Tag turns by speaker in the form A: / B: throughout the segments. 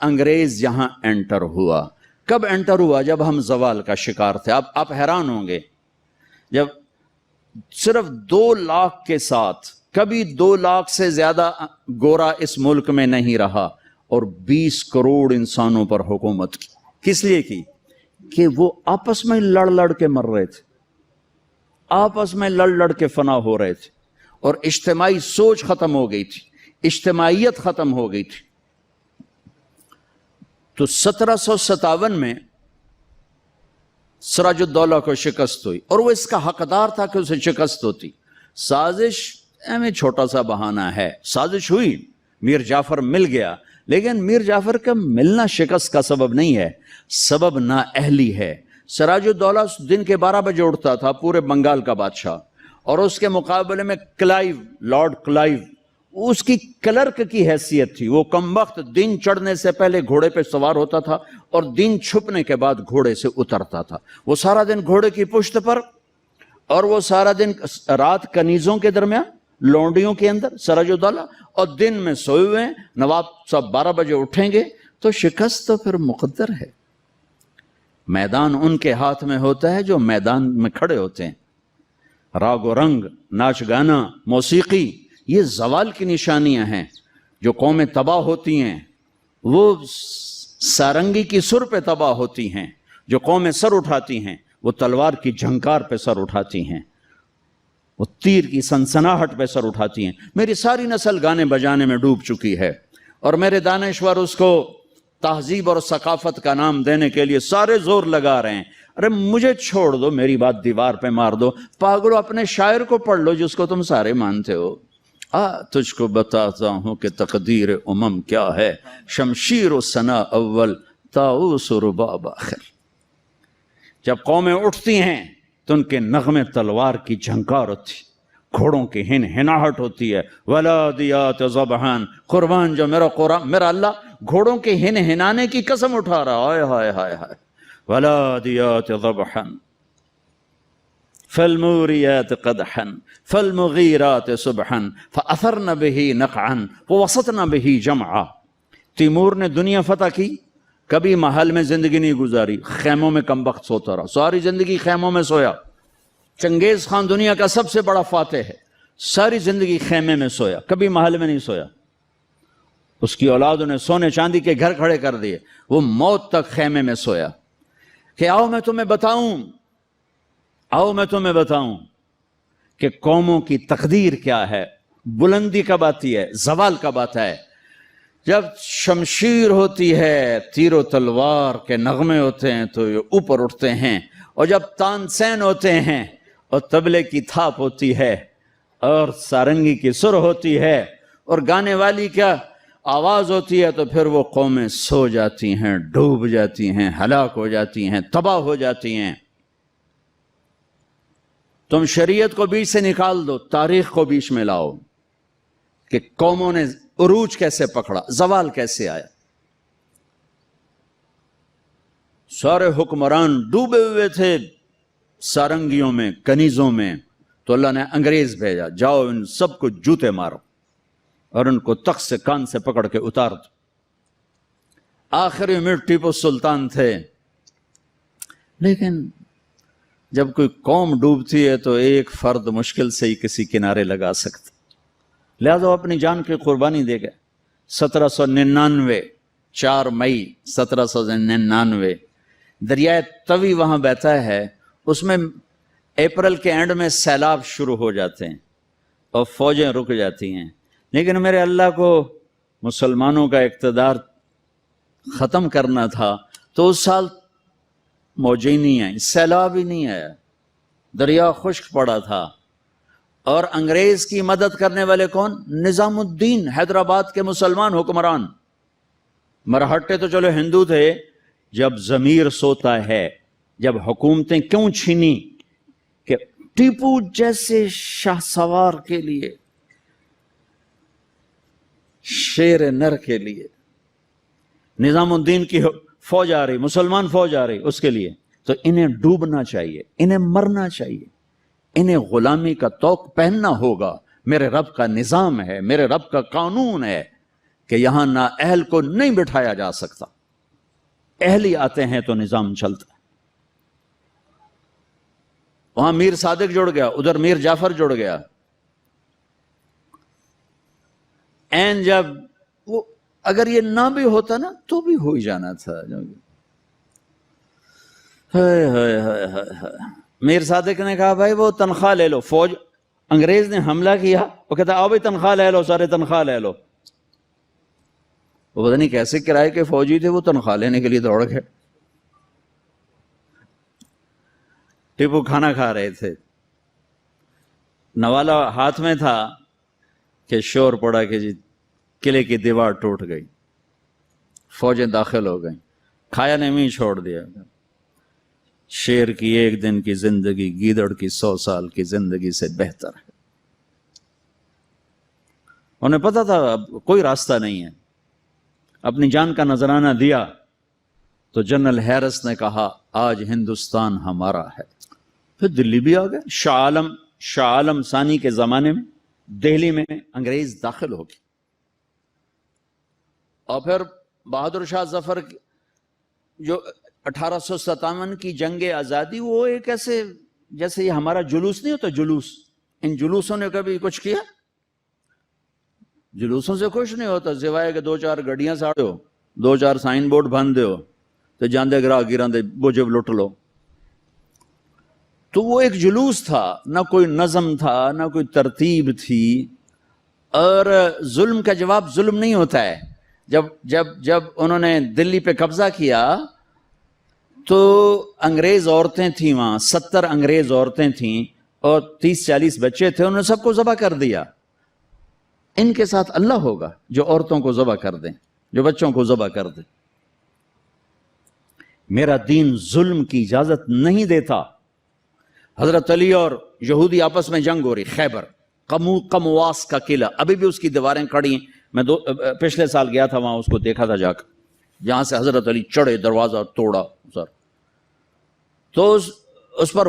A: انگریز یہاں انٹر ہوا. کب انٹر ہوا؟ جب ہم زوال کا شکار تھے. اب آپ حیران ہوں گے، جب صرف 2 لاکھ کے ساتھ، کبھی 2 لاکھ سے زیادہ گورا اس ملک میں نہیں رہا، اور 20 کروڑ انسانوں پر حکومت کی. کس لیے کی؟ کہ وہ آپس میں لڑ لڑ کے مر رہے تھے، آپس میں لڑ لڑ کے فنا ہو رہے تھے، اور اجتماعی سوچ ختم ہو گئی تھی، اجتماعیت ختم ہو گئی تھی. تو 1757 میں سراج الدولہ کو شکست ہوئی، اور وہ اس کا حقدار تھا کہ اسے شکست ہوتی. سازش میں چھوٹا سا بہانہ ہے، سازش ہوئی، میر جعفر مل گیا، لیکن میر جعفر کا ملنا شکست کا سبب نہیں ہے، سبب نااہلی ہے. سراج الدولہ دن کے 12 بجے اٹھتا تھا، پورے بنگال کا بادشاہ، اور اس کے مقابلے میں کلائیو، لارڈ کلائیو، اس کی کلرک کی حیثیت تھی. وہ کم وقت دن چڑھنے سے پہلے گھوڑے پہ سوار ہوتا تھا، اور دن چھپنے کے بعد گھوڑے سے اترتا تھا. وہ سارا دن گھوڑے کی پشت پر، اور وہ سارا دن رات کنیزوں کے درمیان، لونڈیوں کے اندر سراج الدولہ، اور دن میں سوئے ہوئے ہیں. نواب صاحب 12 بجے اٹھیں گے تو شکست تو پھر مقدر ہے. میدان ان کے ہاتھ میں ہوتا ہے جو میدان میں کھڑے ہوتے ہیں. راگ و رنگ، ناچ گانا، موسیقی، یہ زوال کی نشانیاں ہیں. جو قومیں تباہ ہوتی ہیں وہ سارنگی کی سر پہ تباہ ہوتی ہیں، جو قومیں سر اٹھاتی ہیں وہ تلوار کی جھنکار پہ سر اٹھاتی ہیں، وہ تیر کی سنسناہٹ پہ سر اٹھاتی ہیں. میری ساری نسل گانے بجانے میں ڈوب چکی ہے، اور میرے دانشور اس کو تہذیب اور ثقافت کا نام دینے کے لیے سارے زور لگا رہے ہیں. ارے مجھے چھوڑ دو، میری بات دیوار پہ مار دو. پاگلو، اپنے شاعر کو پڑھ لو جس کو تم سارے مانتے ہو. تجھ کو بتاتا ہوں کہ تقدیر امم کیا ہے، شمشیر و ثنا اول، طاؤس و رباب آخر. جب قومیں اٹھتی ہیں تو ان کے نغمے تلوار کی جھنکار ہوتی، گھوڑوں کی ہن ہناہٹ ہوتی ہے. ولادیات ذبحان، قربان جو میرا اللہ گھوڑوں کے ہن ہنانے کی قسم اٹھا رہا. ہائے ہائے ہائے ہائے. ولادیات ذبحان فالموریات قدحا فالمغیرات صبحا فاثرن به نقعا ووسطن به جمعا. تیمور نے دنیا فتح کی، کبھی محل میں زندگی نہیں گزاری، خیموں میں کم وقت سوتا رہا، ساری زندگی خیموں میں سویا. چنگیز خان دنیا کا سب سے بڑا فاتح ہے، ساری زندگی خیمے میں سویا، کبھی محل میں نہیں سویا. اس کی اولادوں نے سونے چاندی کے گھر کھڑے کر دیے، وہ موت تک خیمے میں سویا. کہ آؤ میں تمہیں بتاؤں کہ قوموں کی تقدیر کیا ہے، بلندی کب آتی ہے، زوال کب آتا ہے. جب شمشیر ہوتی ہے، تیر و تلوار کے نغمے ہوتے ہیں تو یہ اوپر اٹھتے ہیں، اور جب تانسین ہوتے ہیں اور طبلے کی تھاپ ہوتی ہے اور سارنگی کی سر ہوتی ہے اور گانے والی کیا آواز ہوتی ہے، تو پھر وہ قومیں سو جاتی ہیں، ڈوب جاتی ہیں، ہلاک ہو جاتی ہیں، تباہ ہو جاتی ہیں. تم شریعت کو بیچ سے نکال دو، تاریخ کو بیچ میں لاؤ کہ قوموں نے عروج کیسے پکڑا، زوال کیسے آیا. سارے حکمران ڈوبے ہوئے تھے سارنگیوں میں، کنیزوں میں، تو اللہ نے انگریز بھیجا، جاؤ ان سب کو جوتے مارو اور ان کو تخت سے کان سے پکڑ کے اتار دو. آخری میں ٹیپو سلطان تھے. لیکن جب کوئی قوم ڈوبتی ہے تو ایک فرد مشکل سے ہی کسی کنارے لگا سکتا، لہذا وہ اپنی جان کی قربانی دے گئے. 1799 4 مئی 1799 دریائے توی وہاں بہتا ہے، اس میں اپریل کے اینڈ میں سیلاب شروع ہو جاتے ہیں اور فوجیں رک جاتی ہیں. لیکن میرے اللہ کو مسلمانوں کا اقتدار ختم کرنا تھا، تو اس سال موجیں نہیں آئیں، سیلاب ہی نہیں آیا، دریا خشک پڑا تھا. اور انگریز کی مدد کرنے والے کون؟ نظام الدین، حیدرآباد کے مسلمان حکمران. مرہٹے تو چلو ہندو تھے. جب ضمیر سوتا ہے، جب حکومتیں کیوں چھینی؟ کہ ٹیپو جیسے شاہ سوار کے لیے، شیر نر کے لیے نظام الدین کی فوج آ رہی، مسلمان فوج آ رہی، اس کے لیے تو انہیں ڈوبنا چاہیے، انہیں مرنا چاہیے، انہیں غلامی کا طوق پہننا ہوگا. میرے رب کا نظام ہے، میرے رب کا قانون ہے کہ یہاں نااہل کو نہیں بٹھایا جا سکتا، اہل ہی آتے ہیں تو نظام چلتا ہے۔ وہاں میر صادق جڑ گیا، ادھر میر جعفر جڑ گیا۔ این جب وہ اگر یہ نہ بھی ہوتا نا تو بھی ہو ہی جانا تھا۔ میر صادق نے کہا بھائی وہ تنخواہ لے لو، فوج انگریز نے حملہ کیا، وہ کہتا آؤ بھائی تنخواہ لے لو، سارے تنخواہ لے لو۔ وہ پتہ نہیں کیسے کرائے کے فوجی تھے، وہ تنخواہ لینے کے لیے دوڑ گئے۔ ٹیپو کھانا کھا رہے تھے، نوالا ہاتھ میں تھا کہ شور پڑا کہ جی قلعے کی دیوار ٹوٹ گئی، فوجیں داخل ہو گئیں، کھایا نے بھی چھوڑ دیا۔ شیر کی ایک دن کی زندگی گیدڑ کی 100 سال کی زندگی سے بہتر ہے۔ انہیں پتا تھا اب کوئی راستہ نہیں ہے، اپنی جان کا نذرانہ دیا تو جنرل ہیرس نے کہا آج ہندوستان ہمارا ہے۔ پھر دلی بھی آ گئے۔ شاہ عالم ثانی کے زمانے میں دہلی میں انگریز داخل ہو گئے، اور پھر بہادر شاہ ظفر جو 1857 کی جنگ آزادی، وہ ایک ایسے جیسے یہ ہمارا جلوس نہیں ہوتا، جلوس، ان جلوسوں نے کبھی کچھ کیا؟ جلوسوں سے کچھ نہیں ہوتا سوائے کہ 2-4 گڈیاں ساڑو، 2-4 سائن بورڈ بن دیو تو جاندے گراہ گیران دے بوجھے لٹ لو۔ تو وہ ایک جلوس تھا، نہ کوئی نظم تھا، نہ کوئی ترتیب تھی۔ اور ظلم کا جواب ظلم نہیں ہوتا ہے۔ جب انہوں نے دلی پہ قبضہ کیا تو انگریز عورتیں تھیں وہاں، 70 انگریز عورتیں تھیں اور 30-40 بچے تھے، انہوں نے سب کو ذبح کر دیا۔ ان کے ساتھ اللہ ہوگا جو عورتوں کو ذبح کر دیں، جو بچوں کو ذبح کر دیں۔ میرا دین ظلم کی اجازت نہیں دیتا۔ حضرت علی اور یہودی آپس میں جنگ ہو رہی، خیبر قمواس کا قلعہ، ابھی بھی اس کی دیواریں کھڑی ہیں۔ میں پچھلے سال گیا تھا وہاں، اس کو دیکھا تھا جا کر، جہاں سے حضرت علی چڑھے، دروازہ توڑا سر، تو اس پر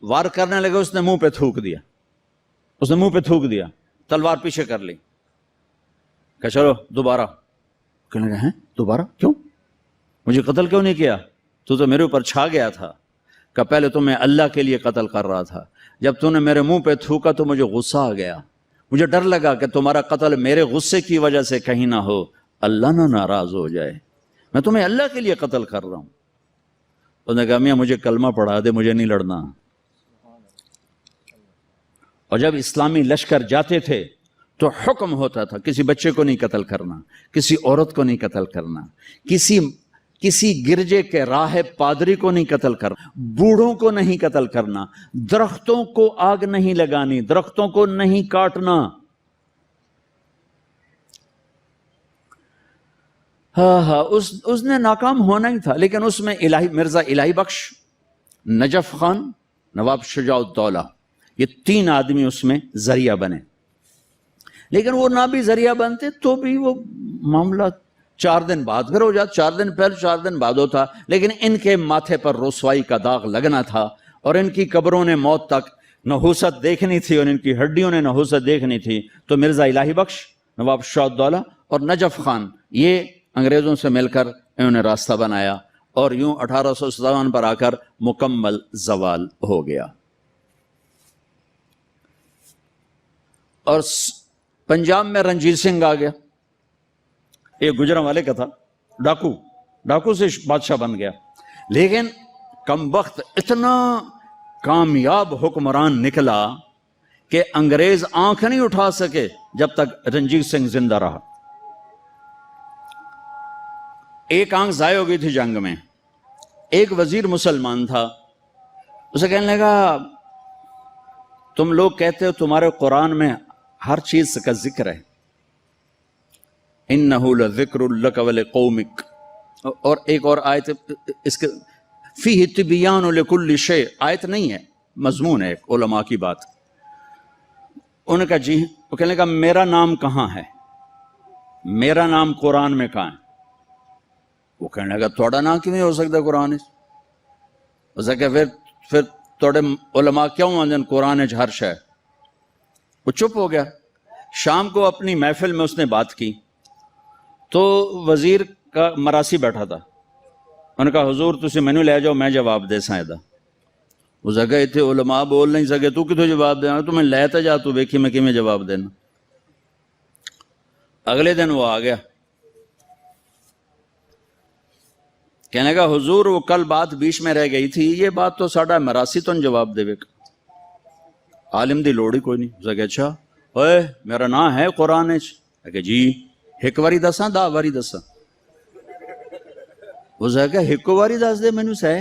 A: وار کرنے لگے، اس نے منہ پہ تھوک دیا، تلوار پیچھے کر لی، کہ چلو دوبارہ۔ کہنے لگے ہیں دوبارہ کیوں؟ مجھے قتل کیوں نہیں کیا؟ تو میرے اوپر چھا گیا تھا، کہ پہلے تو میں اللہ کے لیے قتل کر رہا تھا، جب تو نے میرے منہ پہ تھوکا تو مجھے غصہ آ گیا، مجھے ڈر لگا کہ تمہارا قتل میرے غصے کی وجہ سے کہیں نہ ہو، اللہ نہ ناراض ہو جائے، میں تمہیں اللہ کے لیے قتل کر رہا ہوں۔ اس نے کہا میاں مجھے کلمہ پڑھا دے، مجھے نہیں لڑنا۔ اور جب اسلامی لشکر جاتے تھے تو حکم ہوتا تھا کسی بچے کو نہیں قتل کرنا، کسی عورت کو نہیں قتل کرنا، کسی گرجے کے راہب پادری کو نہیں قتل کرنا، بوڑھوں کو نہیں قتل کرنا، درختوں کو آگ نہیں لگانی، درختوں کو نہیں کاٹنا۔ اس نے ناکام ہونا ہی تھا، لیکن اس میں مرزا الہی بخش، نجف خان، نواب شجاع الدولہ، یہ 3 آدمی اس میں ذریعہ بنے۔ لیکن وہ نہ بھی ذریعہ بنتے تو بھی وہ معاملہ 4 دن بعد پھر ہو جاتا، 4 دن پہلے 4 دن بعد ہوتا، لیکن ان کے ماتھے پر رسوائی کا داغ لگنا تھا، اور ان کی قبروں نے موت تک نحوست دیکھنی تھی، اور ان کی ہڈیوں نے نحوست دیکھنی تھی۔ تو مرزا الہی بخش، نواب شجاع الدولہ اور نجف خان، یہ انگریزوں سے مل کر انہوں نے راستہ بنایا، اور یوں 1857 پر آ کر مکمل زوال ہو گیا۔ اور پنجاب میں رنجیت سنگھ آ گیا، ایک گجران والے کا تھا، ڈاکو سے بادشاہ بن گیا، لیکن کم وقت اتنا کامیاب حکمران نکلا کہ انگریز آنکھ نہیں اٹھا سکے جب تک رنجیت سنگھ زندہ رہا۔ ایک آنکھ ضائع ہو گئی تھی جنگ میں، ایک وزیر مسلمان تھا، اسے کہنے لگا تم لوگ کہتے ہو تمہارے قرآن میں ہر چیز کا ذکر ہے، انہو لذکر لک ولقومک، اور ایک اور آیت اس کے فیہ تبیان لکل شیء، آیت نہیں ہے مضمون ہے، ایک علماء کی بات۔ انہوں نے کہا جی، وہ کہنے لگا میرا نام کہاں ہے، میرا نام قرآن میں کہاں ہے؟ وہ کہنے لگا توڑا نام کیوں ہو سکتا قرآن اس کہ پھر توڑے علماء کیوں آندن قرآن ہر شے؟ وہ چپ ہو گیا۔ شام کو اپنی محفل میں اس نے بات کی، تو وزیر کا مراسی بیٹھا تھا، انہوں نے کہا حضور تسی مینو لے جاؤ میں جواب دے ساں دا۔ اس جگہ اتنے علماء بول نہیں سکے، تو کتوں جواب دینا، تو میں لے تے جا، تو ویکھی میں کیویں جواب دینا۔ اگلے دن وہ آ گیا، کہنے کا حضور وہ کل بات بیچ میں رہ گئی تھی، یہ بات تو ساڈا مراسی تو جواب دے گا، عالم دی لوڑ ہی کوئی نہیں۔ اس جگہ اچھا اوئے میرا نام ہے قرآن کہ جی ایک واری دساں 10 واری دساں؟ اس جگہ ایک واری دس دے مینوں سہ۔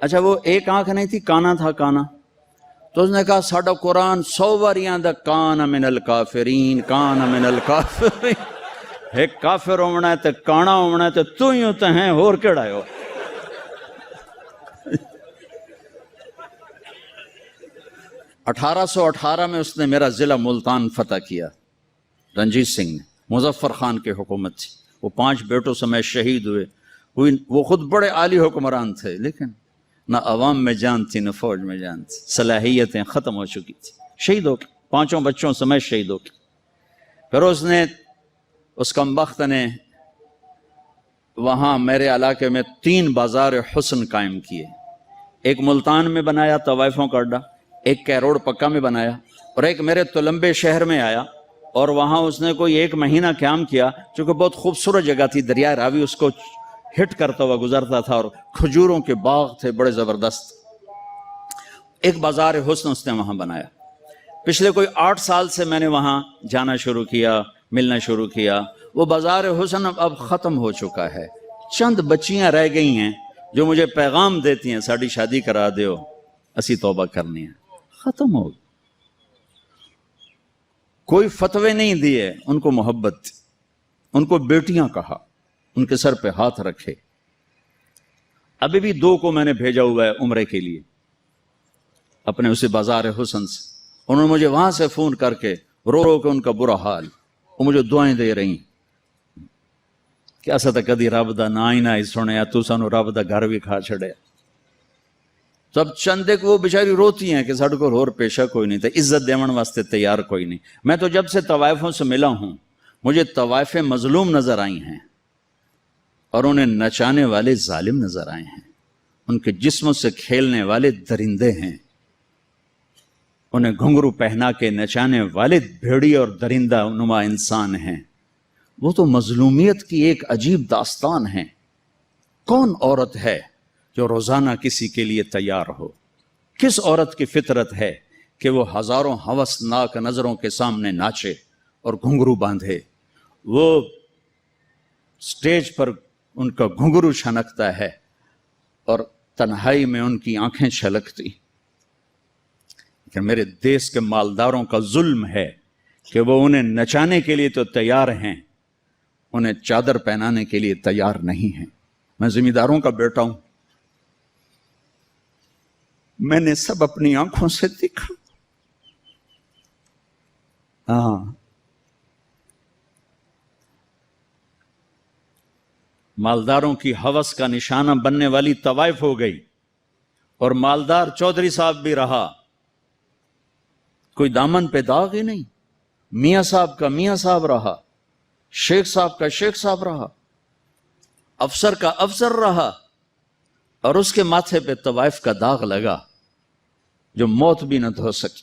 A: اچھا وہ ایک آنکھ نہیں تھی، کانا تھا کانا، تو اس نے کہا ساڈا قرآن 100 واریاں دا کان من الکافرین کان من الکافرین، ایک کافر ہونا ہے تے کانا ہونا ہے تے تو ہی ہوتا ہے، اور کیڑا ہے؟ 1818 میں اس نے میرا ضلع ملتان فتح کیا، رنجیت سنگھ نے، مظفر خان کی حکومت تھی، وہ 5 بیٹوں سمیت شہید ہوئے۔ وہ خود بڑے عالی حکمران تھے، لیکن نہ عوام میں جان تھی نہ فوج میں جان تھی، صلاحیتیں ختم ہو چکی تھی، شہید ہو کے 5 بچوں سمیت شہید ہو کے۔ پھر اس کمبخت نے وہاں میرے علاقے میں 3 بازار حسن قائم کیے، ایک ملتان میں بنایا طوائفوں کا اڈا، ایک کیروڑ پکا میں بنایا، اور ایک میرے تلمبے شہر میں آیا، اور وہاں اس نے کوئی 1 مہینہ قیام کیا، چونکہ بہت خوبصورت جگہ تھی، دریائے راوی اس کو ہٹ کرتا ہوا گزرتا تھا، اور کھجوروں کے باغ تھے بڑے زبردست۔ ایک بازار حسن اس نے وہاں بنایا۔ پچھلے کوئی 8 سال سے میں نے وہاں جانا شروع کیا، ملنا شروع کیا۔ وہ بازار حسن اب ختم ہو چکا ہے، چند بچیاں رہ گئی ہیں جو مجھے پیغام دیتی ہیں ساڑی شادی کرا دیو، اسی توبہ کرنی ہے، ختم ہو گئی۔ کوئی فتوے نہیں دیے، ان کو محبت تھی، ان کو بیٹیاں کہا، ان کے سر پہ ہاتھ رکھے۔ ابھی بھی 2 کو میں نے بھیجا ہوا ہے عمرے کے لیے اپنے اسی بازار حسن سے، انہوں نے مجھے وہاں سے فون کر کے رو رو کے ان کا برا حال، وہ مجھے دعائیں دے رہی کہ ایسا تو کدی رب دا نا ہی نہ ہی سنیا، تو سانو رب دا گھر بھی کھا چھڑیا۔ سب چندے کو وہ بیچاری روتی ہیں کہ ساڈے کول اور پیشہ کوئی نہیں تھا، عزت دیون واسطے تیار کوئی نہیں۔ میں تو جب سے طوائفوں سے ملا ہوں مجھے طوائفیں مظلوم نظر آئی ہیں، اور انہیں نچانے والے ظالم نظر آئے ہیں، ان کے جسموں سے کھیلنے والے درندے ہیں، انہیں گھنگرو پہنا کے نچانے والے بھیڑی اور درندہ نما انسان ہیں۔ وہ تو مظلومیت کی ایک عجیب داستان ہے۔ کون عورت ہے جو روزانہ کسی کے لیے تیار ہو؟ کس عورت کی فطرت ہے کہ وہ ہزاروں ہوسناک نظروں کے سامنے ناچے اور گھنگرو باندھے؟ وہ سٹیج پر ان کا گھنگرو چھنکتا ہے اور تنہائی میں ان کی آنکھیں چھلکتی۔ کہ میرے دیس کے مالداروں کا ظلم ہے کہ وہ انہیں نچانے کے لیے تو تیار ہیں، انہیں چادر پہنانے کے لیے تیار نہیں ہیں۔ میں زمینداروں کا بیٹا ہوں، میں نے سب اپنی آنکھوں سے دیکھا۔ ہاں، مالداروں کی ہوس کا نشانہ بننے والی طوائف ہو گئی، اور مالدار چودھری صاحب بھی رہا، کوئی دامن پہ داغ ہی نہیں۔ میاں صاحب کا میاں صاحب رہا، شیخ صاحب کا شیخ صاحب رہا، افسر کا افسر رہا، اور اس کے ماتھے پہ طوائف کا داغ لگا جو موت بھی نہ دھو سکی۔